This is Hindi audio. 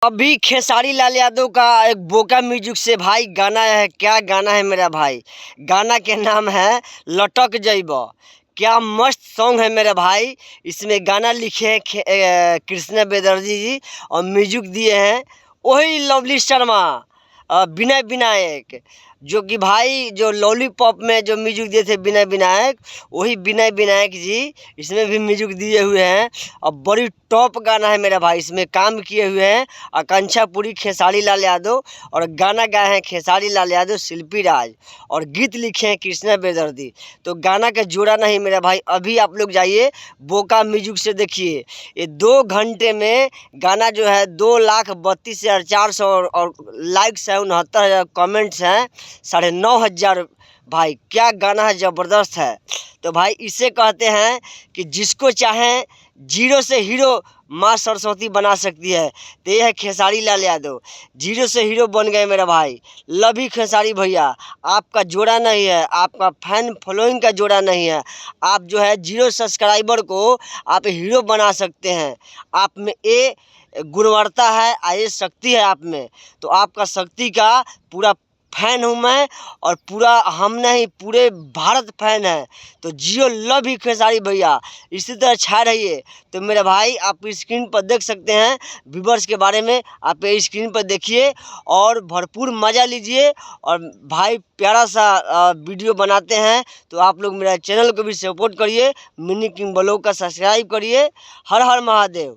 अभी खेसारी लाल यादव का एक बोका म्यूजिक से भाई गाना है। क्या गाना है मेरा भाई, गाना के नाम है लटक जइबो। क्या मस्त सॉन्ग है मेरा भाई। इसमें गाना लिखे हैं कृष्णा बेदर्जी जी और म्यूजिक दिए हैं वही लवली शर्मा विनय विनायक, जो कि भाई जो लॉलीपॉप में जो म्यूजिक दिए थे विनय विनायक, वही विनय विनायक जी इसमें भी म्यूजिक दिए हुए हैं। और बड़ी टॉप गाना है मेरा भाई। इसमें काम किए हुए हैं आकांक्षा पुरी, खेसारी लाल यादव, और गाना गाए हैं खेसारी लाल यादव, शिल्पी राज, और गीत लिखे हैं कृष्णा बेदर्दी। तो गाना का जोड़ा नहीं मेरा भाई। अभी आप लोग जाइए बोका म्यूजिक से देखिए, ये 2 घंटे में गाना जो है 2,32,400 और लाइक्स है, 69,000 कमेंट्स हैं, 9,500। भाई क्या गाना है, ज़बरदस्त है। तो भाई इसे कहते हैं कि जिसको चाहें जीरो से हीरो माँ सरस्वती बना सकती है। तो ये है खेसारी लाल यादव, जीरो से हीरो बन गए मेरा भाई। लव ही खेसारी भैया, आपका जोड़ा नहीं है, आपका फैन फॉलोइंग का जोड़ा नहीं है। आप जो है जीरो सब्सक्राइबर को आप हीरो बना सकते हैं। आप में ये गुणवत्ता है, ये शक्ति है आप में। तो आपका शक्ति का पूरा फैन हूँ मैं, और पूरा हम नहीं पूरे भारत फैन है। तो जियो लव ही खेसारी भैया, इसी तरह छा रहिए। तो मेरे भाई आप स्क्रीन पर देख सकते हैं व्यूवर्स के बारे में, आप ये स्क्रीन पर देखिए और भरपूर मज़ा लीजिए। और भाई प्यारा सा वीडियो बनाते हैं, तो आप लोग मेरा चैनल को भी सपोर्ट करिए, मिनी किंग ब्लॉग का सब्सक्राइब करिए। हर हर महादेव।